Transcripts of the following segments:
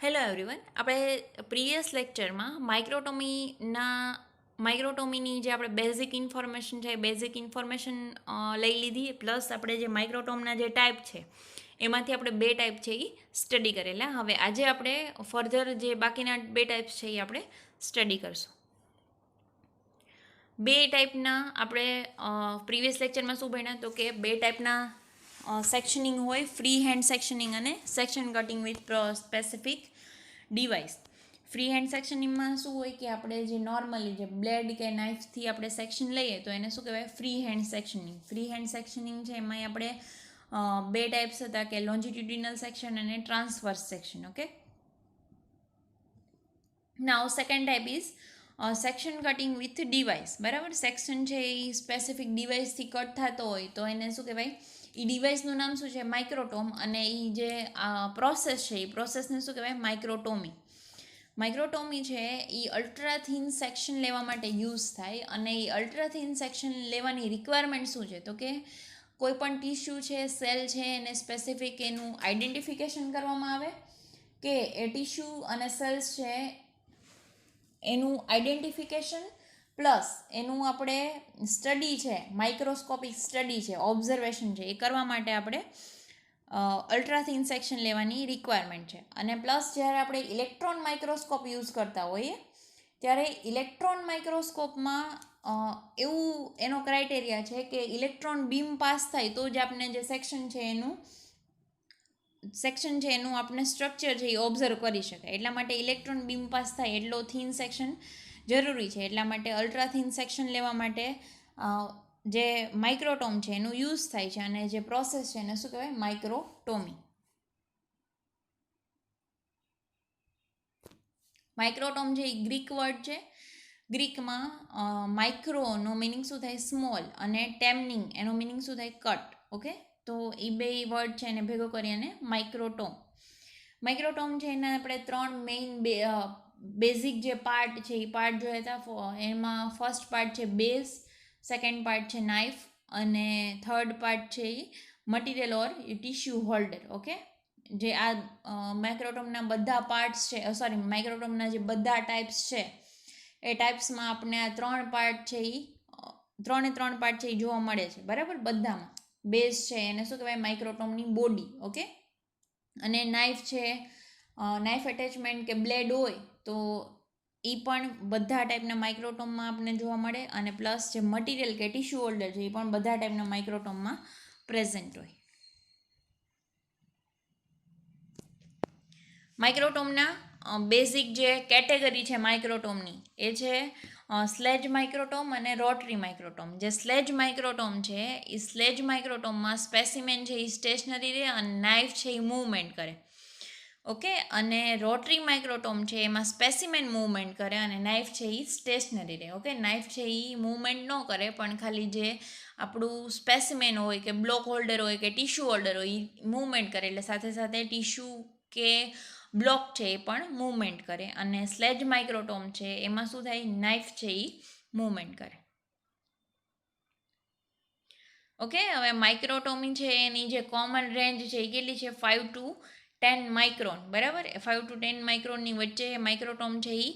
Hello everyone. આપણે previous લેક્ચરમાં માઇક્રોટોમીની જે આપણે બેઝિક ઇન્ફોર્મેશન છે એ બેઝિક ઇન્ફોર્મેશન લઈ લીધી, પ્લસ આપણે જે માઇક્રોટોમના જે ટાઈપ છે એમાંથી આપણે બે ટાઈપ છે એ સ્ટડી કરેલા. હવે આજે આપણે ફર્ધર જે બાકીના બે ટાઈપ્સ છે એ આપણે સ્ટડી કરશું. બે ટાઈપના આપણે પ્રીવિયસ લેક્ચરમાં શું ભણ્યા તો કે બે ટાઈપના સેક્શનિંગ હોય, ફ્રી હેન્ડ સેક્શનિંગ અને section cutting with specific device. Free hand સેક્શનિંગમાં શું હોય કે આપણે જે નોર્મલી જે બ્લેડ કે નાઇફથી આપણે સેક્શન લઈએ તો એને શું કહેવાય, ફ્રી હેન્ડ સેક્શનિંગ. ફ્રી હેન્ડ સેક્શનિંગ છે એમાં આપણે બે ટાઈપ્સ હતા કે લોન્જિટ્યુડિનલ સેક્શન અને transverse section. Okay, now second type is section cutting with device. બરાબર, સેક્શન છે એ સ્પેસિફિક ડિવાઇસથી કટ થતો હોય તો એને શું કહેવાય, એ ડિવાઇસનું નામ શું છે, માઇક્રોટોમ. અને એ જે પ્રોસેસ છે એ પ્રોસેસને શું કહેવાય, માઇક્રોટોમી. માઇક્રોટોમી છે એ અલ્ટ્રા થિન સેક્શન લેવા માટે યુઝ થાય. અને એ અલ્ટ્રા થિન સેક્શન લેવાની રિક્વાયરમેન્ટ શું છે તો કે કોઈ પણ ટીશ્યુ છે, સેલ છે, એને સ્પેસિફિક એનું આઈડેન્ટિફિકેશન કરવામાં આવે કે એ ટીશ્યુ અને સેલ્સ છે એનું આઈડેન્ટિફિકેશન પ્લસ એનું આપણે સ્ટડી છે, માઇક્રોસ્કોપિક સ્ટડી છે, ઓબ્ઝર્વેશન છે, એ કરવા માટે આપણે અલ્ટ્રા થિન સેક્શન લેવાની રિક્વાયરમેન્ટ છે. અને પ્લસ જ્યારે આપણે ઇલેક્ટ્રોન માઇક્રોસ્કોપ યુઝ કરતા હોઈએ ત્યારે ઇલેક્ટ્રોન માઇક્રોસ્કોપમાં એવું એનો ક્રાઇટેરિયા છે કે ઇલેક્ટ્રોન બીમ પાસ થાય તો જ આપણે જે સેક્શન છે એનું આપણે સ્ટ્રક્ચર છે એ ઓબ્ઝર્વ કરી શકાય. એટલા માટે ઇલેક્ટ્રોન બીમ પાસ થાય એટલો થિન સેક્શન જરૂરી છે. એટલા માટે અલ્ટ્રા થિન સેક્શન લેવા માટે જે માઇક્રોટોમ છે એનું યુઝ થાય છે. અને જે પ્રોસેસ છે એને શું કહેવાય, માઇક્રોટોમી. માઇક્રોટોમ છે એ ગ્રીક વર્ડ છે. ગ્રીકમાં માઇક્રોનો મિનિંગ શું થાય, સ્મોલ, અને ટેમનિંગ એનો મિનિંગ શું થાય, કટ. ઓકે, તો એ બે વર્ડ છે એને ભેગો કરી અને માઇક્રોટોમ. માઇક્રોટોમ છે એના આપણે ત્રણ મેઇન બેઝિક જે પાર્ટ છે એ પાર્ટ જોયા હતા. એમાં ફર્સ્ટ પાર્ટ છે બેઝ, સેકન્ડ પાર્ટ છે નાઇફ, અને થર્ડ પાર્ટ છે એ મટીરિયલ ઓર ટીશ્યુ હોલ્ડર. ઓકે, જે આ માઇક્રોટોમના બધા પાર્ટ્સ છે, માઇક્રોટોમના જે બધા ટાઈપ્સ છે એ ટાઈપ્સમાં આપણે આ ત્રણ પાર્ટ છે એ ત્રણ પાર્ટ છે એ જોવા મળે છે. બરાબર, બધામાં. બેઝ છે એને શું કહેવાય, માઇક્રોટોમની બોડી. ઓકે, અને નાઇફ છે, નાઇફ એટેચમેન્ટ કે બ્લેડ હોય તો એ પણ બધા ટાઈપના માઇક્રોટોમમાં આપણને જોવા મળે. અને પ્લસ જે મટીરિયલ કે ટીશ્યુ હોલ્ડર છે એ પણ બધા ટાઈપના માઇક્રોટોમમાં પ્રેઝન્ટ હોય. માઇક્રોટોમના બેઝિક જે કેટેગરી છે માઇક્રોટોમની એ છે સ્લેજ માઇક્રોટોમ અને રોટરી માઇક્રોટોમ. જે સ્લેજ માઇક્રોટોમ છે એ સ્લેજ માઇક્રોટોમમાં સ્પેસિમેન છે એ સ્ટેશનરી રહે અને નાઇફ છે એ મૂવમેન્ટ કરે. ઓકે, અને રોટરી માઇક્રોટોમ છે એમાં સ્પેસિમેન મૂવમેન્ટ કરે અને નાઇફ છે એ સ્ટેશનરી રહે. ઓકે, નાઇફ છે એ મૂવમેન્ટ ન કરે પણ ખાલી જે આપણું સ્પેસિમેન હોય કે બ્લોક હોલ્ડર હોય કે ટીશ્યુ હોલ્ડર હોય એ મૂવમેન્ટ કરે, એટલે સાથે સાથે ટીશ્યુ કે બ્લોક છે એ પણ મૂવમેન્ટ કરે. અને સ્લેજ માઇક્રોટોમ છે એમાં શું થાય, નાઇફ છે એ મૂવમેન્ટ કરે. ઓકે, હવે માઇક્રોટોમી છે એની જે કોમન રેન્જ છે એ કેટલી છે, 5 to 10 માઇક્રોન. બરાબર, 5 to 10 માઇક્રોનની વચ્ચે માઇક્રોટોમ છે એ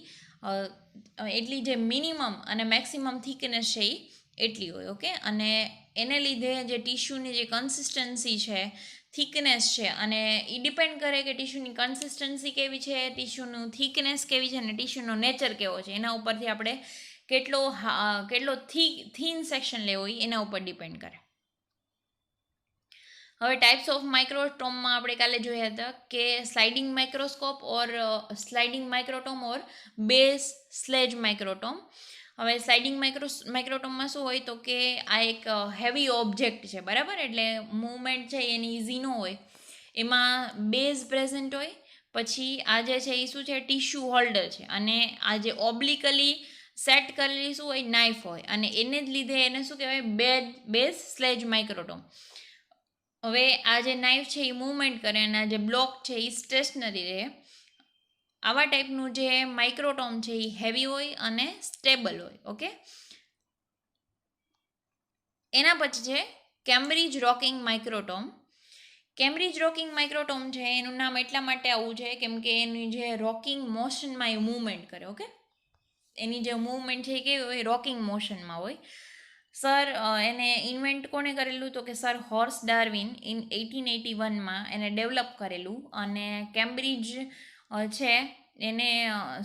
એટલી જે મિનિમમ અને મેક્સિમમ થિકનેસ છે એ એટલી હોય. ઓકે, અને એને લીધે જે ટિશ્યુની જે કન્સિસ્ટન્સી છે, થિકનેસ છે, અને એ ડિપેન્ડ કરે કે ટિશ્યુની કન્સિસ્ટન્સી કેવી છે, ટિશ્યુનું થિકનેસ કેવી છે, અને ટિશ્યુનો નેચર કેવો છે. એના ઉપરથી આપણે કેટલો થીન સેક્શન લેવો હોય એના ઉપર ડિપેન્ડ કરે. હવે ટાઈપ્સ ઓફ માઇક્રોટોમમાં આપણે કાલે જોયા હતા કે સ્લાઇડિંગ માઇક્રોસ્કોપ ઓર સ્લાઇડિંગ માઇક્રોટોમ ઓર બેઝ સ્લેજ માઇક્રોટોમ. હવે સ્લાઇડિંગ માઇક્રોટોમમાં શું હોય તો કે આ એક હેવી ઓબ્જેક્ટ છે. બરાબર, એટલે મૂવમેન્ટ છે એની ઇઝી ન હોય. એમાં બેઝ પ્રેઝન્ટ હોય, પછી આ જે છે એ શું છે, ટીશ્યુ હોલ્ડર છે, અને આ જે ઓબ્લિકલી સેટ કરેલી શું હોય, નાઇફ હોય. અને એને જ લીધે એને શું કહેવાય, બેઝ સ્લેજ માઇક્રોટોમ. હવે આ જે નાઇફ છે એ મૂવમેન્ટ કરે અને આ જે બ્લોક છે એ સ્ટેશનરી રહે. આવા ટાઈપનું જે માઇક્રોટોમ છે એ હેવી હોય અને સ્ટેબલ હોય. ઓકે, એના પછી છે કેમ્બ્રિજ રોકિંગ માઇક્રોટોમ. કેમ્બ્રિજ રોકિંગ માઇક્રોટોમ છે એનું નામ એટલા માટે આવું છે કેમ કે એની જે રોકિંગ મોશનમાં એ મૂવમેન્ટ કરે. ઓકે, એની જે મૂવમેન્ટ છે એ કેવી હોય, રોકિંગ મોશનમાં હોય. સર એને ઇન્વેન્ટ કોણે કરેલું તો કે સર હોર્સ ડાર્વિન ઇન 1881માં એને ડેવલપ કરેલું. અને કેમ્બ્રિજ છે એને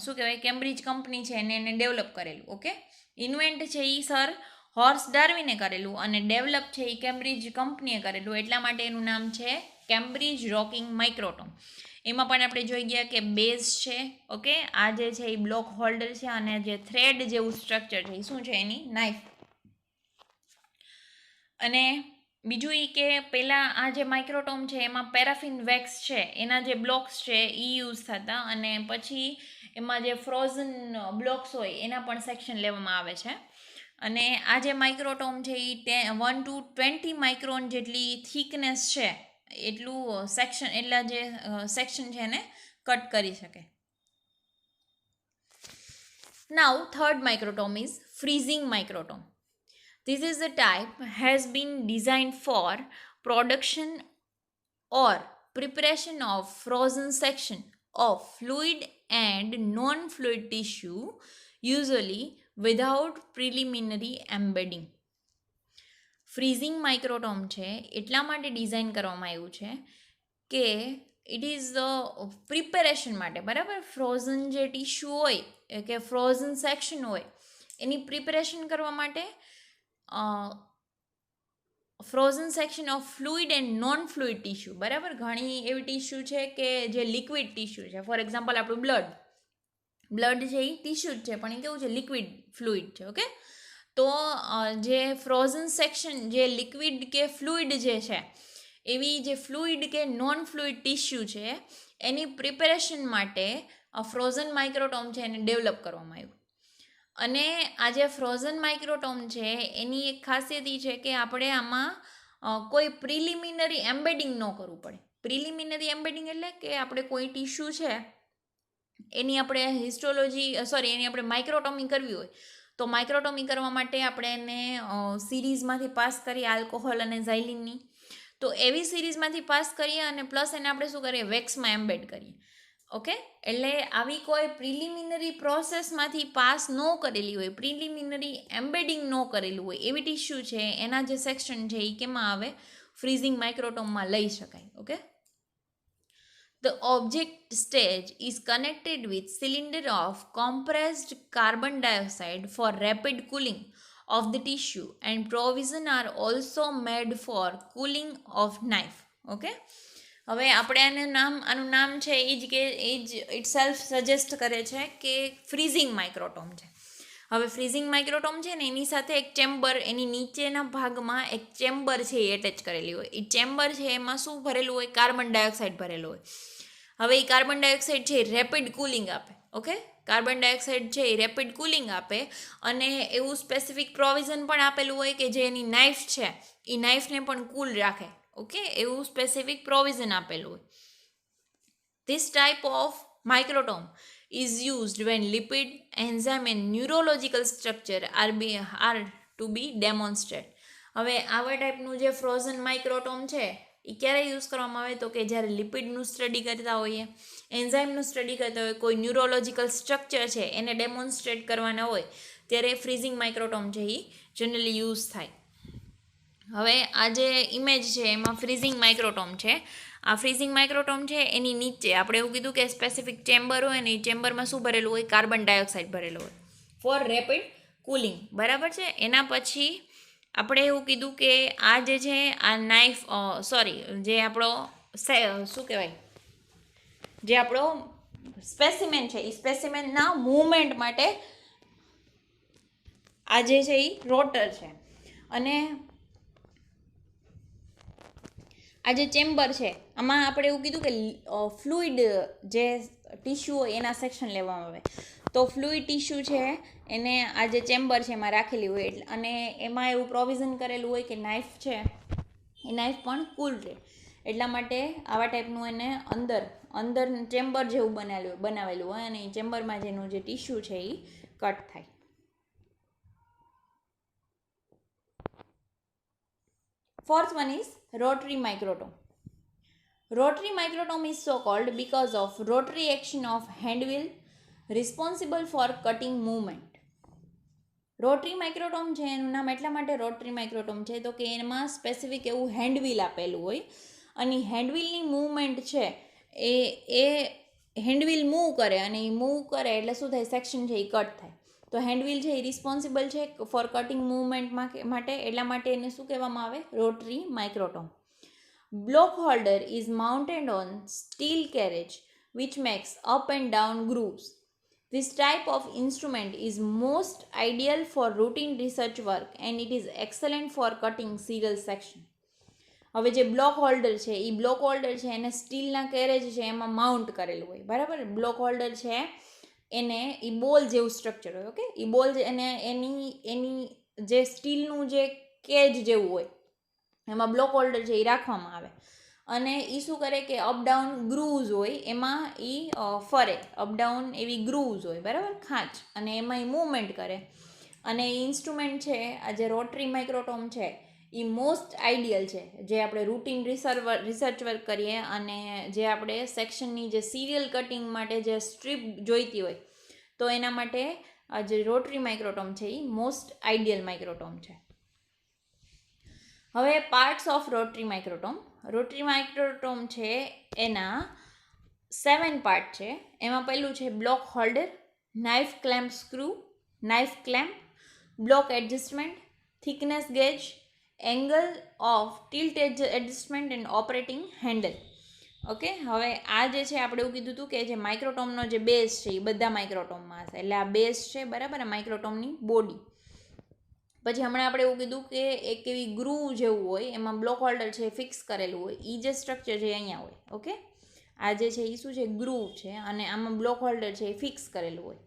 શું કહેવાય, કેમ્બ્રિજ કંપની છે એને ડેવલપ કરેલું. ઓકે, ઇન્વેન્ટ છે એ સર હોર્સ ડાર્વિને કરેલું અને ડેવલપ છે એ કેમ્બ્રિજ કંપનીએ કરેલું. એટલા માટે એનું નામ છે કેમ્બ્રિજ રોકિંગ માઇક્રોટોમ. એમાં પણ આપણે જોઈ ગયા કે બેઝ છે. ઓકે, આ જે છે એ બ્લોક હોલ્ડર છે અને જે થ્રેડ જેવું સ્ટ્રક્ચર છે એ શું છે, એની નાઇફ. અને બીજું એ કે પહેલાં આ જે માઇક્રોટોમ છે એમાં પેરાફિન વેક્સ છે એના જે બ્લોક્સ છે એ યુઝ થતા, અને પછી એમાં જે ફ્રોઝન બ્લોક્સ હોય એના પણ સેક્શન લેવામાં આવે છે. અને આ જે માઇક્રોટોમ છે એ 1 to 20 માઇક્રોન જેટલી થિકનેસ છે એટલું સેક્શન, એટલા જે સેક્શન છે એને કટ કરી શકે. Now third microtome is freezing microtome. This is the type has been designed for production or preparation of frozen section of fluid and non-fluid tissue, usually without preliminary embedding. Freezing microtome છે એટલા માટે design કરવામાં આવ્યું છે કે it is preparation માટે, બરાબર. Frozen જે ટિશ્યુ હોય કે ફ્રોઝન સેક્શન હોય એની પ્રિપેરેશન કરવા માટે frozen section of fluid and non fluid tissue, બરાબર. ઘણી એવી ટિશ્યુ છે કે જે લિક્વિડ ટિશ્યુ છે. ફોર એક્ઝામ્પલ આપણું બ્લડ છે એ ટિશ્યુ જ છે પણ એ કેવું છે, લિક્વિડ ફ્લુઇડ છે. ઓકે, તો જે ફ્રોઝન સેક્શન જે લિક્વિડ કે ફ્લુઇડ જે છે એવી જે ફ્લુઇડ કે નોન ફ્લુઇડ ટિશ્યુ છે એની પ્રિપેરેશન માટે ફ્રોઝન માઇક્રોટોમ છે એને ડેવલપ કરવામાં આવ્યું. અને આ જે ફ્રોઝન માઇક્રોટોમ છે એની એક ખાસિયત એ છે કે આપણે આમાં કોઈ પ્રિલિમિનરી એમ્બેડિંગ ન કરવું પડે. પ્રિલિમિનરી એમ્બેડિંગ એટલે કે આપણે કોઈ ટિશ્યુ છે એની આપણે એની આપણે માઇક્રોટોમી કરવી હોય તો માઇક્રોટોમી કરવા માટે આપણે એને સિરીઝમાંથી પાસ કરીએ, આલ્કોહોલ અને ઝાઇલિનની. તો એવી સિરીઝમાંથી પાસ કરીએ અને પ્લસ એને આપણે શું કરીએ, વેક્સમાં એમ્બેડ કરીએ. ઓકે, એટલે આવી કોઈ પ્રિલિમિનરી પ્રોસેસમાંથી પાસ ન કરેલી હોય, પ્રિલિમિનરી એમ્બેડિંગ ન કરેલું હોય એવી ટિશ્યુ છે એના જે સેક્શન છે એ કેમાં આવે, ફ્રીઝિંગ માઇક્રોટોમમાં લઈ શકાય. Okay, the object stage is connected with cylinder of compressed carbon dioxide for rapid cooling of the tissue, and provision are also made for cooling of knife. Okay, હવે આપણે આનું નામ છે એ જ ઇટ સેલ્ફ સજેસ્ટ કરે છે કે freezing microtome છે. હવે ફ્રીઝિંગ માઇક્રોટોમ છે ને એની સાથે એક ચેમ્બર, એની નીચેના ભાગમાં એક ચેમ્બર છે એ એટેચ કરેલી હોય. એ ચેમ્બર છે એમાં શું ભરેલું હોય, કાર્બન ડાયોક્સાઇડ ભરેલું હોય. હવે એ કાર્બન ડાયોક્સાઇડ છે એ રેપિડ કુલિંગ આપે. ઓકે, કાર્બન ડાયોક્સાઇડ છે એ રેપિડ કુલિંગ આપે અને એવું સ્પેસિફિક પ્રોવિઝન પણ આપેલું હોય કે જે એની નાઇફ છે એ નાઇફને પણ કૂલ રાખે. ઓકે, એવું સ્પેસિફિક પ્રોવિઝન આપેલું હોય. This type of microtome is used when lipid, enzyme and neurological structure are to be demonstrated. હવે આવા ટાઈપનું જે ફ્રોઝન માઇક્રોટોમ છે એ ક્યારે યુઝ કરવામાં આવે તો કે જ્યારે લિપિડનું સ્ટડી કરતા હોઈએ, એન્ઝાઇમનું સ્ટડી કરતા હોય, કોઈ ન્યુરોલોજિકલ સ્ટ્રક્ચર છે એને ડેમોન્સ્ટ્રેટ કરવાના હોય ત્યારે ફ્રીઝિંગ માઇક્રોટોમ છે એ જનરલી યુઝ થાય. હવે આ જે ઇમેજ છે એમાં ફ્રીઝિંગ માઇક્રોટોમ છે. આ ફ્રીઝિંગ માઇક્રોટોમ છે એની નીચે આપણે એવું કીધું કે સ્પેસિફિક ચેમ્બર હોય ને એ ચેમ્બરમાં શું ભરેલું હોય, કાર્બન ડાયોક્સાઇડ ભરેલું હોય ફોર રેપિડ કુલિંગ, બરાબર છે. એના પછી આપણે એવું કીધું કે આ જે છે આ નાઇફ જે આપણો શું કહેવાય, જે આપણો સ્પેસિમેન છે એ સ્પેસિમેનના મૂવમેન્ટ માટે આ જે છે એ રોટર છે. અને આ જે ચેમ્બર છે આમાં આપણે એવું કીધું કે ફ્લુઇડ જે ટિશ્યુ હોય એના સેક્શન લેવામાં આવે. તો ફ્લુઇડ ટિશ્યુ છે એને આ જે ચેમ્બર છે એમાં રાખેલી હોય અને એમાં એવું પ્રોવિઝન કરેલું હોય કે નાઇફ છે એ નાઇફ પણ કૂલ રહે. એટલા માટે આવા ટાઈપનું એને અંદર ચેમ્બર જેવું બનાવેલું હોય અને એ ચેમ્બરમાં જેનું જે ટિશ્યુ છે એ કટ થાય. Fourth one is rotary microtome. Rotary microtome is so called because of rotary action of hand wheel responsible for cutting movement. Rotary microtome છે એનું નામ એટલા માટે રોટરી માઇક્રોટોમ છે તો કે એમાં સ્પેસિફિક એવું હેન્ડવ્હીલ આપેલું હોય અને હેન્ડવ્હીલની મૂવમેન્ટ છે એ હેન્ડવ્હીલ મૂવ કરે અને એ મૂવ કરે એટલે શું થાય, સેક્શન છે એ કટ થાય. તો હેન્ડવ્હીલ છે એ રિસ્પોન્સિબલ છે ફોર કટિંગ મૂવમેન્ટ માટે, એટલા માટે એને શું કહેવામાં આવે, rotary માઇક્રોટોમ. Block holder is mounted on steel carriage which makes up and down grooves. This type of instrument is most ideal for routine research work and it is excellent for cutting serial section. હવે જે block holder છે એ block holder છે એને સ્ટીલના carriage છે એમાં mount કરેલું હોય, બરાબર. બ્લોક હોલ્ડર છે એને એ બોલ જેવું સ્ટ્રક્ચર હોય, ઓકે. એ બોલ એને એની જે સ્ટીલનું જે કેજ જેવું હોય એમાં બ્લોક હોલ્ડર છે એ રાખવામાં આવે અને એ શું કરે કે અપડાઉન ગ્રુવ્સ હોય એમાં એ ફરે, અપડાઉન એવી ગ્રુવ્સ હોય, બરાબર, ખાંચ, અને એમાં એ મૂવમેન્ટ કરે. અને એ ઇન્સ્ટ્રુમેન્ટ છે આ જે રોટરી માઇક્રોટોમ છે એ મોસ્ટ આઈડિયલ છે જે આપણે રૂટીન રિસર્ચ વર્ક કરીએ અને જે આપણે સેક્શનની જે સિરિયલ કટિંગ માટે જે સ્ટ્રીપ જોઈતી હોય તો એના માટે આ જે રોટરી માઇક્રોટોમ છે એ મોસ્ટ આઈડિયલ માઇક્રોટોમ છે. હવે parts of rotary microtome. Rotary microtome છે એના 7 પાર્ટ છે. એમાં પહેલું છે block holder, knife clamp screw, knife clamp, block adjustment, thickness gauge, angle of tilt adjustment and operating handle. Okay. હવે આ જે છે આપણે એવું કીધું હતું કે જે માઇક્રોટોમનો જે બેઝ છે એ બધા માઇક્રોટોમમાં હશે, એટલે આ બેઝ છે, બરાબર, આ માઇક્રોટોમની બોડી. પછી હમણાં આપણે એવું કીધું કે એક એવી ગ્રુવ જેવું હોય એમાં બ્લોક હોલ્ડર છે ફિક્સ કરેલું હોય, એ જે સ્ટ્રક્ચર છે અહીંયા હોય, ઓકે. આ જે છે એ શું છે, ગ્રુવ છે, અને આમાં બ્લોક હોલ્ડર છે એ ફિક્સ કરેલું હોય.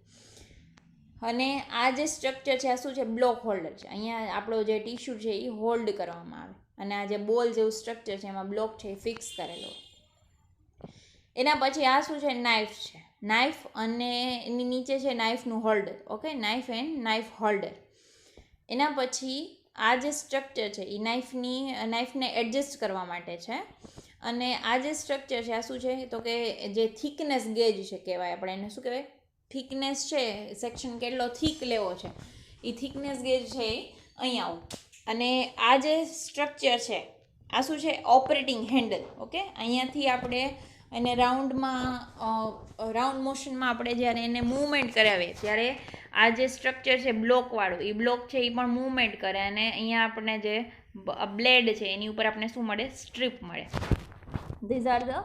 અને આ જે સ્ટ્રક્ચર છે આ શું છે, બ્લોક હોલ્ડર છે. અહીંયા આપણો જે ટીશ્યુ છે એ હોલ્ડ કરવામાં આવે અને આ જે બોલ જેવું સ્ટ્રક્ચર છે એમાં બ્લોક છે એ ફિક્સ કરેલો હોય. એના પછી આ શું છે, નાઇફ છે. નાઇફ અને એની નીચે છે નાઇફનું holder, okay, knife and knife holder. એના પછી આ જે સ્ટ્રક્ચર છે એ નાઇફને એડજસ્ટ કરવા માટે છે. અને આ જે સ્ટ્રક્ચર છે આ શું છે તો કે જે થિકનેસ ગેજ છે કહેવાય, આપણે એને શું કહેવાય, થિકનેસ છે, સેક્શન કેટલો થીક લેવો છે એ થિકનેસ ગેજ છે એ અહીંયા આવું. અને આ જે સ્ટ્રક્ચર છે આ શું છે, ઓપરેટિંગ હેન્ડલ, ઓકે. અહીંયાથી આપણે એને રાઉન્ડ મોશનમાં આપણે જ્યારે એને મૂવમેન્ટ કરાવીએ ત્યારે આ જે સ્ટ્રક્ચર છે બ્લોકવાળું, એ બ્લોક છે એ પણ મૂવમેન્ટ કરે અને અહીંયા આપણને જે બ્લેડ છે એની ઉપર આપણે શું મળે, સ્ટ્રીપ મળે. These are the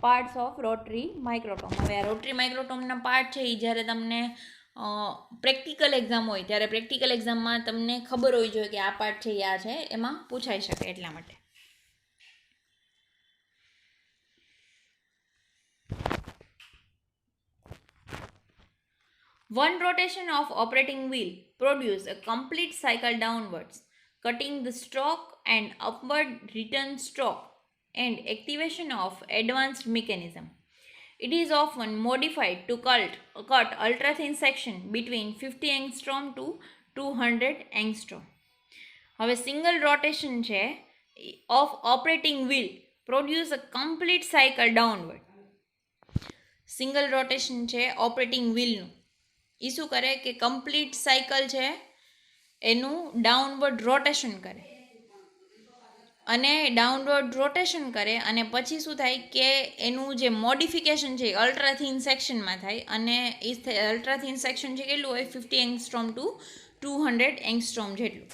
parts of rotary microtome. હવે આ રોટરી માઇક્રોટોમના પાર્ટ છે એ જ્યારે તમને પ્રેક્ટિકલ એક્ઝામ હોય ત્યારે પ્રેક્ટિકલ એક્ઝામમાં તમને ખબર હોવી જોઈએ કે આ પાર્ટ છે એ આ છે, એમાં પૂછાઈ શકે એટલા માટે. One rotation of operating wheel produces a complete cycle downwards, cutting the stroke and upward return stroke and activation of advanced mechanism. It is often modified to cut ultra-thin section between 50 angstrom to 200 angstrom. હવે single rotation છે of operating wheel produce a complete cycle downward. Single rotation છે operating વ્હીલનું, એ શું કરે કે complete cycle છે એનું downward rotation કરે અને ડાઉનવર્ડ રોટેશન કરે અને પછી શું થાય કે એનું જે મોડિફિકેશન છે અલ્ટ્રાથિન સેક્શનમાં થાય અને એ અલ્ટ્રાથિન સેક્શન છે કેટલું હોય, 50 એંગસ્ટ્રોમ ટુ 200 એંગસ્ટ્રોમ જેટલું.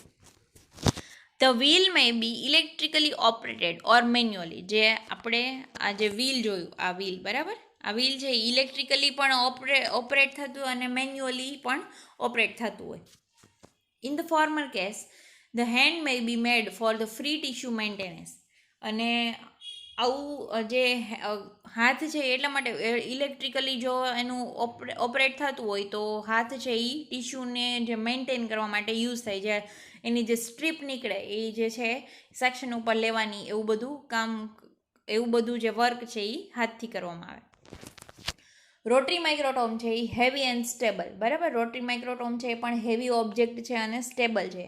The wheel may be electrically operated or manually. જે આપણે આ જે વ્હીલ જોયું, આ વ્હીલ, બરાબર, આ વ્હીલ છે ઇલેક્ટ્રિકલી પણ ઓપરેટ થતું અને મેન્યુઅલી પણ ઓપરેટ થતું હોય. In the former case the hand may be made for the free tissue maintenance. અને આવું જે હાથ છે એટલા માટે ઇલેક્ટ્રિકલી જો એનું ઓપરેટ થતું હોય તો હાથ છે એ ટિશ્યુને જે મેન્ટેન કરવા માટે યુઝ થાય, જે એની જે સ્ટ્રીપ નીકળે એ જે છે સેક્શન ઉપર લેવાની, એવું બધું જે વર્ક છે એ હાથથી કરવામાં આવે. રોટરી માઇક્રોટોમ છે એ હેવી એન્ડ સ્ટેબલ, બરાબર. રોટરી માઇક્રોટોમ છે એ પણ હેવી ઓબ્જેક્ટ છે અને સ્ટેબલ છે.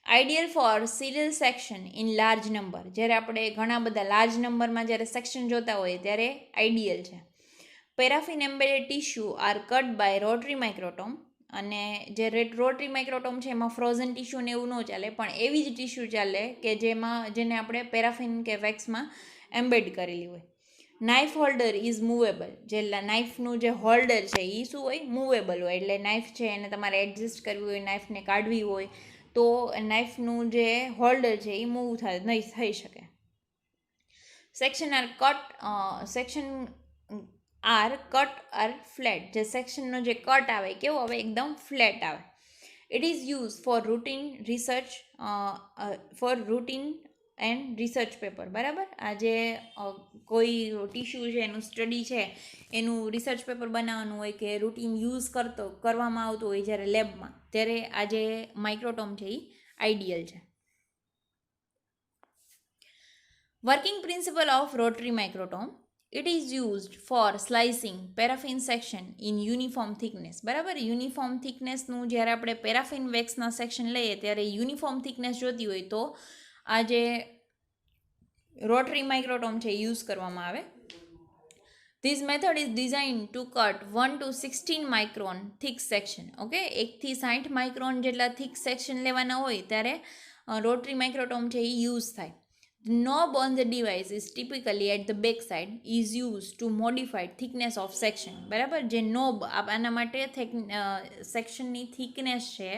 Ideal for serial section in large number, જ્યારે આપણે ઘણા બધા લાર્જ નંબરમાં જ્યારે સેક્શન જોતા હોઈએ ત્યારે આઈડિયલ છે. Paraffin embedded tissue are cut by rotary microtome, અને જે રોટરી માઇક્રોટોમ છે એમાં ફ્રોઝન ટીશ્યુ ને એવું ન ચાલે, પણ એવી જ ટીશ્યુ ચાલે કે જેને આપણે પેરાફિન કે વેક્સમાં એમ્બેડ કરેલી હોય. નાઇફ હોલ્ડર ઇઝ મૂવેબલ, જે નાઇફનું જે હોલ્ડર છે એ શું હોય, મૂવેબલ હોય, એટલે નાઇફ છે એને તમારે એડજસ્ટ કરવી હોય, નાઇફને કાઢવી હોય તો નાઇફનું જે હોલ્ડર છે એ મૂવ નહીં થઈ શકે. Section are cut are flat, જે સેક્શનનો જે કટ આવે કેવો આવે, એકદમ ફ્લેટ આવે. It is use for routine and research paper. બરાબર, આ જે કોઈ ટીશ્યુ છે એનું સ્ટડી છે, એનું રિસર્ચ પેપર બનાવવાનું હોય કે રૂટીન યુઝ કરવામાં આવતું હોય જ્યારે લેબમાં, ત્યારે આ જે માઇક્રોટોમ છે એ આઈડિયલ છે. Working principle of rotary microtome. It is used for slicing paraffin section in uniform thickness. બરાબર, યુનિફોર્મ થિકનેસનું જ્યારે આપણે પેરાફિન વેક્સના સેક્શન લઈએ ત્યારે યુનિફોર્મ થિકનેસ જોતી હોય તો આ જે રોટરી માઇક્રોટોમ છે યુઝ કરવામાં આવે. This method is design to cut 1 to 16 micron thick section. Okay, 1 થી 60 માઇક્રોન જેટલા થિક સેક્શન લેવાના હોય ત્યારે રોટરી માઇક્રોટોમ છે એ યુઝ થાય. The knob on the device is typically at the back side is used to modify thickness of section. બરાબર, જે knob આના માટે સેક્શનની થિકનેસ છે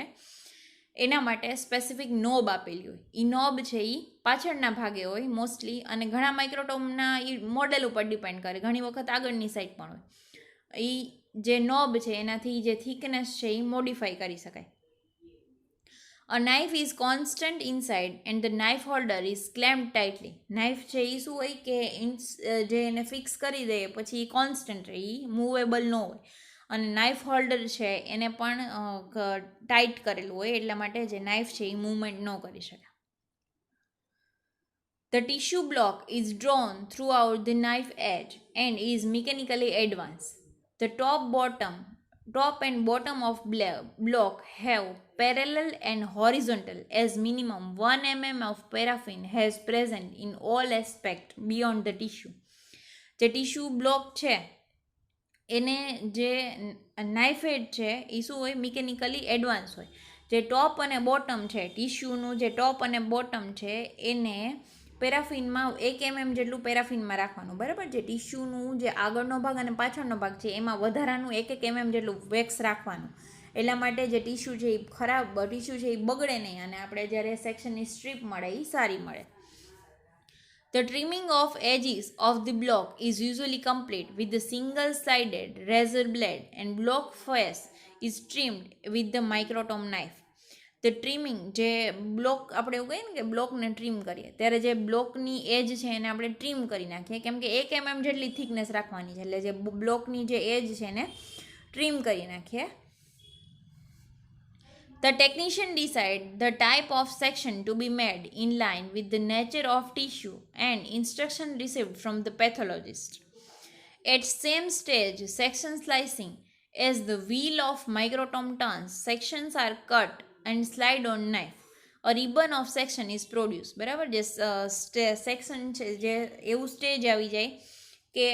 એના માટે સ્પેસિફિક નોબ આપેલી હોય. એ નોબ છે એ પાછળના ભાગે હોય મોસ્ટલી, અને ઘણા માઇક્રોટોમના એ મોડેલ ઉપર ડિપેન્ડ કરે, ઘણી વખત આગળની સાઈડ પણ હોય. એ જે નોબ છે એનાથી જે થિકનેસ છે એ મોડિફાઈ કરી શકાય. A knife is constant inside and the knife holder is clamped tightly. Knife છે એ શું હોય કે જે એને ફિક્સ કરી દે પછી એ કોન્સ્ટન્ટ રહે, એ મૂવેબલ ન હોય, અને નાઇફ હોલ્ડર છે એને પણ ટાઈટ કરેલું હોય, એટલા માટે જે નાઇફ છે એ મૂવમેન્ટ ન કરી શકે. The tissue block is drawn throughout the knife edge and is mechanically advanced. The top and bottom of block have parallel and horizontal as minimum 1 mm of paraffin has present in all aspects beyond the tissue. જે tissue block છે એને જે knife હેડ છે એ શું હોય, mechanically advance હોય. જે ટોપ અને બોટમ છે, ટીશ્યુનું જે ટોપ અને બોટમ છે એને પેરાફિનમાં 1 mm જેટલું પેરાફિનમાં રાખવાનું. બરાબર, જે ટીશ્યુનું જે આગળનો ભાગ અને પાછળનો ભાગ છે એમાં વધારાનું 1 mm જેટલું વેક્સ રાખવાનું. એટલા માટે જે ટીશ્યુ છે એ ખરાબ ટીશ્યુ છે એ બગડે નહીં, અને આપણે જ્યારે સેક્શનની સ્ટ્રીપ મળે એ સારી મળે. The trimming of edges of the block is usually complete with the single-sided razor blade and block face is trimmed with the microtome knife. The trimming, જે બ્લોક આપણે એવું કહીએ ને કે બ્લોકને ટ્રીમ કરીએ, ત્યારે જે બ્લોકની એજ છે એને આપણે ટ્રીમ કરી નાખીએ, કેમ કે 1 mm જેટલી થિકનેસ રાખવાની છે, એટલે જે બ્લોકની જે એજ છે એને ટ્રીમ કરી નાખીએ. The technician decide the type of section to be made in line with the nature of tissue and instruction received from the pathologist. At same stage, section slicing, as the wheel of microtome turns, sections are cut and slide on knife. A ribbon of section is produced. બરાબર, જે section છે જે એવું stage આવી જાય કે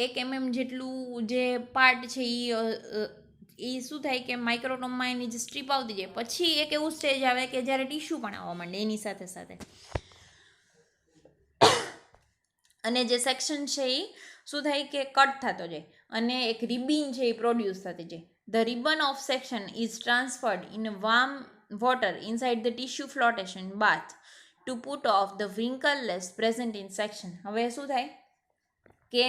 1 mm જેટલું જે પાર્ટ છે એ શું થાય કે માઇક્રોટોમમાં એની જે સ્ટ્રીપ આવતી જાય, પછી એક એવું સ્ટેજ આવે કે જ્યારે ટીશ્યુ પણ આવવા માંડે એની સાથે સાથે, અને જે સેક્શન છે એ શું થાય કે કટ થતો જાય અને એક રિબિન છે એ પ્રોડ્યુસ થતી જાય. The ribbon of section is transferred in a warm water inside the tissue flotation bath to put off the wrinkles present in section. હવે શું થાય કે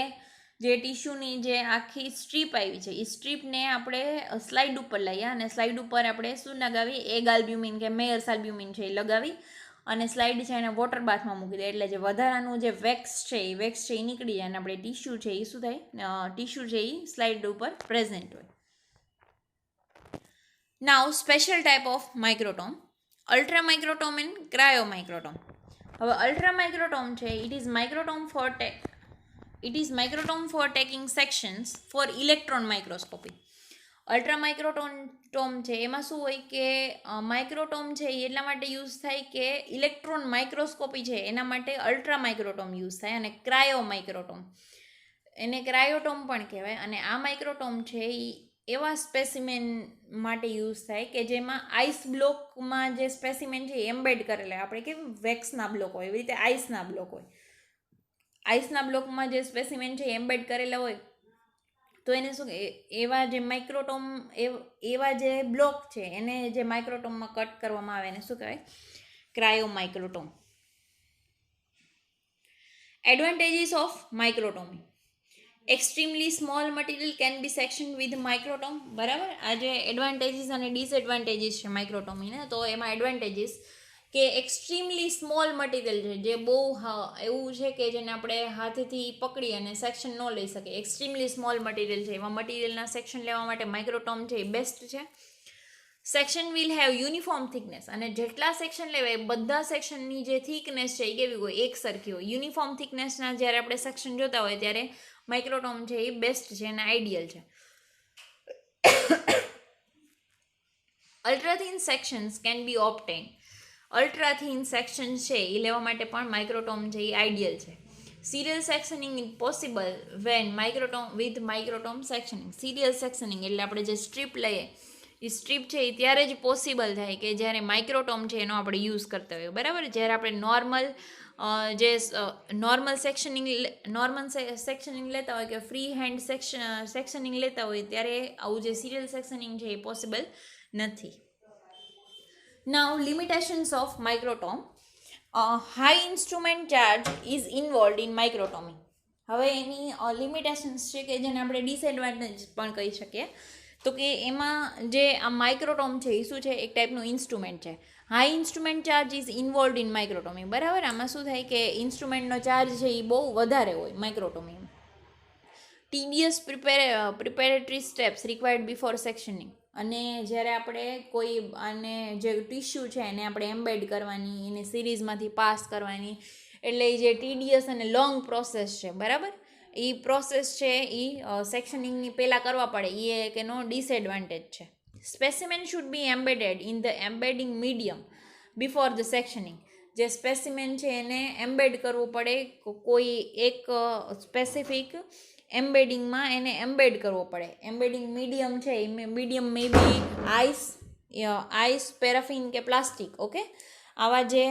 જે ટીશ્યુની જે આખી સ્ટ્રીપ આવી છે એ સ્ટ્રીપને આપણે સ્લાઇડ ઉપર લઈએ, અને સ્લાઇડ ઉપર આપણે શું લગાવી, એગ આલ્બ્યુમિન કે મેયર્સ આલ્બ્યુમિન છે એ લગાવી અને સ્લાઇડ છે એને વોટર બાથમાં મૂકી દે, એટલે જે વધારાનું જે વેક્સ છે એ નીકળી જાય અને આપણે ટીશ્યુ છે એ શું થાય, ટીશ્યુ છે એ સ્લાઇડ ઉપર પ્રેઝન્ટ હોય. Now special type of microtome, ultra microtome and cryo microtome. હવે અલ્ટ્રા માઇક્રોટોમ છે it is microtome for taking sections for electron microscopy. Ultra microtome છે એમાં શું હોય કે માઇક્રોટોમ છે એ એટલા માટે યુઝ થાય કે ઇલેક્ટ્રોન માઇક્રોસ્કોપી છે એના માટે અલ્ટ્રા માઇક્રોટોમ યુઝ થાય, અને ક્રાયો માઇક્રોટોમ એને ક્રાયોટોમ પણ કહેવાય. અને આ માઇક્રોટોમ છે એ એવા સ્પેસિમેન માટે યુઝ થાય કે જેમાં આઈસ બ્લોકમાં જે સ્પેસિમેન છે એમ્બેડ કરેલા, આપણે કેમ વેક્સના બ્લોક હોય એવી રીતે આઈસના બ્લોક હોય, આઈસના બ્લોકમાં જે સ્પેસિમેન છે એમ્બેડ કરેલા હોય તો એને શું એવા જે માઇક્રોટોમ એવા જે બ્લોક છે એને જે માઇક્રોટોમમાં કટ કરવામાં આવે એને શું કહેવાય? Cryo microtome. Advantages of microtomy. Extremely small material can be section with microtome. બરાબર, આ જે એડવાન્ટેજીસ અને ડિસએડવાન્ટેજીસ છે માઇક્રોટોમીને, તો એમાં એડવાન્ટેજીસ કે એક્સ્ટ્રીમલી સ્મોલ મટીરિયલ છે જે બહુ એવું છે કે જેને આપણે હાથેથી પકડી અને સેક્શન ન લઈ શકીએ, એક્સ્ટ્રીમલી સ્મોલ મટીરિયલ છે, એવા મટીરિયલના સેક્શન લેવા માટે માઇક્રોટોમ છે એ બેસ્ટ છે. Section will have uniform thickness, અને જેટલા સેક્શન લેવાય બધા સેક્શનની જે થિકનેસ છે એ કેવી હોય? એક સરખી હોય. યુનિફોર્મ થિકનેસના જ્યારે આપણે સેક્શન જોતા હોય ત્યારે માઇક્રોટોમ છે એ બેસ્ટ છે અને આઈડિયલ છે. Ultra thin sections can be obtain. Ultra thin section છે એ લેવા માટે પણ માઇક્રોટોમ છે એ આઈડિયલ છે. Serial sectioning is possible when microtome sectioning. Serial sectioning એટલે આપણે જે સ્ટ્રીપ લઈએ એ સ્ટ્રીપ છે એ ત્યારે જ પોસિબલ થાય કે જ્યારે માઇક્રોટોમ છે એનો આપણે યુઝ કરતા હોઈએ. બરાબર, જ્યારે આપણે નોર્મલ સેક્શનિંગ લેતા હોય કે ફ્રી હેન્ડ સેક્શનિંગ લેતા હોય ત્યારે આવું જે સિરિયલ સેક્શનિંગ છે એ પોસિબલ નથી. Now limitations of microtome. High instrument charge is involved in microtomy. હવે એની લિમિટેશન્સ છે કે જેને આપણે ડિસએડવાન્ટેજ પણ કહી શકીએ. તો કે એમાં જે આ માઇક્રોટોમ છે એ શું છે? એક ટાઈપનું ઇન્સ્ટ્રુમેન્ટ છે. High instrument charge is involved in microtomy. બરાબર, આમાં શું થાય કે ઇન્સ્ટ્રુમેન્ટનો ચાર્જ છે એ બહુ વધારે હોય માઇક્રોટોમી. ટીડિયસ પ્રિપેરેટરી સ્ટેપ્સ રિક્વાયર્ડ બિફોર સેક્શનિંગ. અને જ્યારે આપણે કોઈ આને જે ટિશ્યુ છે એને આપણે એમ્બેડ કરવાની, એને સિરીઝમાંથી પાસ કરવાની, એટલે એ જે ટીડિયસ અને લોંગ પ્રોસેસ છે, બરાબર, એ પ્રોસેસ છે એ સેક્શનિંગની પહેલાં કરવા પડે, એ એક એનો ડિસએડવાન્ટેજ છે. Specimen should be embedded in the embedding medium before the sectioning. જે સ્પેસિમેન છે એને એમ્બેડ કરવું પડે, કોઈ એક સ્પેસિફિક એમ્બેડિંગમાં એને એમ્બેડ કરવો પડે. એમ્બેડિંગ મીડિયમ છે એ મીડિયમ મે બી આઈસ, પેરાફિન કે પ્લાસ્ટિક. ઓકે, આવા જે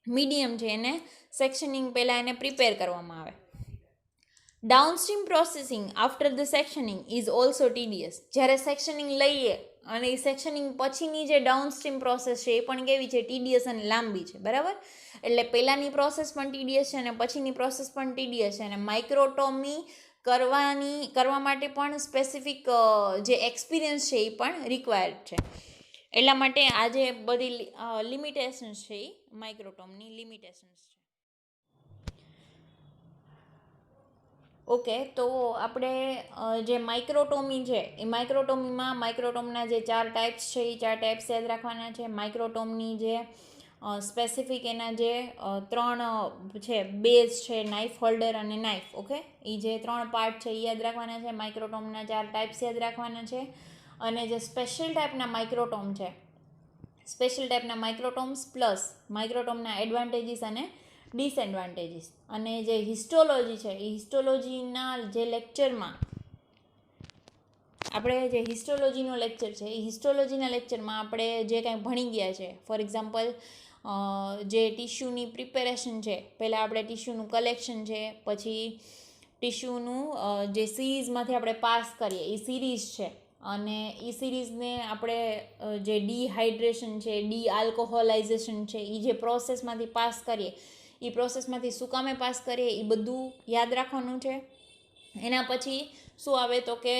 મીડિયમ છે એને સેક્શનિંગ પહેલાં એને પ્રિપેર કરવામાં આવે. Downstream processing after the sectioning is also tedious. જ્યારે સેક્શનિંગ લઈએ અને એ સેક્શનિંગ પછીની જે ડાઉનસ્ટ્રીમ પ્રોસેસ છે એ પણ કેવી છે? ટીડિયસ અને લાંબી છે. બરાબર, એટલે પહેલાંની પ્રોસેસ પણ ટીડિયસ છે અને પછીની પ્રોસેસ પણ ટીડિયસ છે. અને માઇક્રોટોમી કરવા માટે પણ સ્પેસિફિક જે એક્સપિરિયન્સ છે એ પણ રિક્વાયર્ડ છે. એટલા માટે આ જે બધી લિમિટેશન્સ છે એ માઇક્રોટોમની લિમિટેશન્સ છે. ઓકે, તો આપણે જે માઇક્રોટોમી છે એ માઇક્રોટોમીમાં માઇક્રોટોમના જે 4 ટાઈપ્સ છે એ 4 ટાઈપ્સ યાદ રાખવાના છે. માઇક્રોટોમની જે સ્પેસિફિક એના જે 3 છે, બેઝ છે, નાઇફ હોલ્ડર અને નાઇફ. ઓકે, એ જે 3 પાર્ટ છે એ યાદ રાખવાના છે. માઇક્રોટોમના 4 ટાઈપ્સ યાદ રાખવાના છે. અને જે સ્પેશિયલ ટાઈપના માઇક્રોટોમ છે, સ્પેશિયલ ટાઈપના માઇક્રોટોમ્સ પ્લસ માઇક્રોટોમના એડવાન્ટેજીસ અને ડિસએડવાન્ટેજીસ. અને જે હિસ્ટોલોજી છે એ હિસ્ટોલોજીના જે લેક્ચરમાં આપણે જે હિસ્ટોલોજીનો લેક્ચર છે એ હિસ્ટોલોજીના લેક્ચરમાં આપણે જે કાંઈ ભણી ગયા છે, ફોર એક્ઝામ્પલ જે ટિશ્યુની પ્રિપેરેશન છે, પહેલાં આપણે ટિશ્યુનું કલેક્શન છે, પછી ટિશ્યુનું જે સિરીઝમાંથી આપણે પાસ કરીએ એ સિરીઝ છે, અને એ સિરીઝને આપણે જે ડિહાઇડ્રેશન છે, ડીઆલ્કોહોલાઇઝેશન છે, એ જે પ્રોસેસમાંથી પાસ કરીએ એ પ્રોસેસમાંથી શું કામે પાસ કરીએ એ બધું યાદ રાખવાનું છે. એના પછી શું આવે તો કે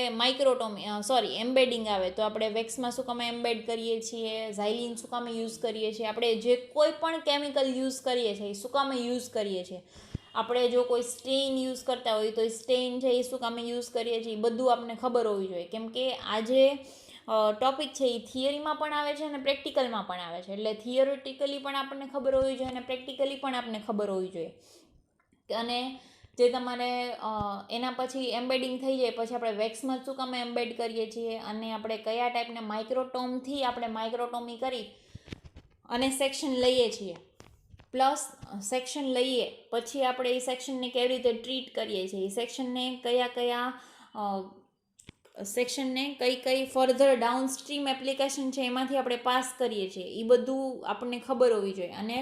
એમ્બેડિંગ આવે. તો આપણે વેક્સમાં શું કામે એમ્બેડ કરીએ છીએ, ઝાઇલિન શું કામે યુઝ કરીએ છીએ, આપણે જે કોઈ પણ કેમિકલ યુઝ કરીએ છીએ એ શું કામે યુઝ કરીએ છીએ, આપણે જો કોઈ સ્ટેઇન યુઝ કરતા હોય તો એ સ્ટેઇન છે એ શું કામે યુઝ કરીએ છીએ, એ બધું આપણને ખબર હોવી જોઈએ. કેમ કે આ જે ટોપિક છે એ થિયરીમાં પણ આવે છે અને પ્રેક્ટિકલમાં પણ આવે છે. એટલે થિયરેટિકલી પણ આપણને ખબર હોવી જોઈએ અને પ્રેક્ટિકલી પણ આપણને ખબર હોવી જોઈએ. અને જે તમારે એના પછી એમ્બેડિંગ થઈ જાય પછી આપણે વેક્સમાં શું કામ એમ્બેડ કરીએ છીએ અને આપણે કયા ટાઈપના માઇક્રોટોમથી આપણે માઇક્રોટોમી કરી અને સેક્શન લઈએ છીએ, પ્લસ સેક્શન લઈએ પછી આપણે એ સેક્શનને કેવી રીતે ટ્રીટ કરીએ છીએ, એ સેક્શનને કયા સેક્શનને કઈ ફર્ધર ડાઉનસ્ટ્રીમ એપ્લિકેશન છે એમાંથી આપણે પાસ કરીએ છીએ, એ બધું આપણને ખબર હોવી જોઈએ. અને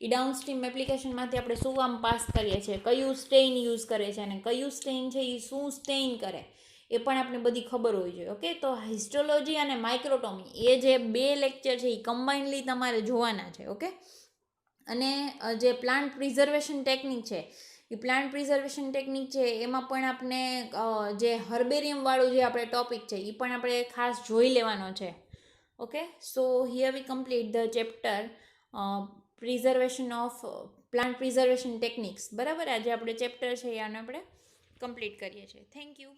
એ ડાઉનસ્ટ્રીમ એપ્લિકેશનમાંથી આપણે શું કામ પાસ કરીએ છીએ, કયું સ્ટેઇન યુઝ કરે છે અને કયું સ્ટેઇન છે એ શું સ્ટેઇન કરે એ પણ આપણે બધી ખબર હોવી જોઈએ. ઓકે, તો હિસ્ટોલોજી અને માઇક્રોટોમી એ જે 2 લેક્ચર છે એ કમ્બાઇનલી તમારે જોવાના છે. ઓકે, અને જે પ્લાન્ટ પ્રિઝર્વેશન ટેકનિક છે એ પ્લાન્ટ પ્રિઝર્વેશન ટેકનિક છે એમાં પણ આપણે જે હર્બેરિયમવાળું જે આપણે ટોપિક છે એ પણ આપણે ખાસ જોઈ લેવાનો છે. Okay, so here we complete the chapter preservation of plant preservation techniques. બરાબર, આજે આપણે ચેપ્ટર છે આને આપણે કમ્પ્લીટ કરીએ છીએ. Thank you.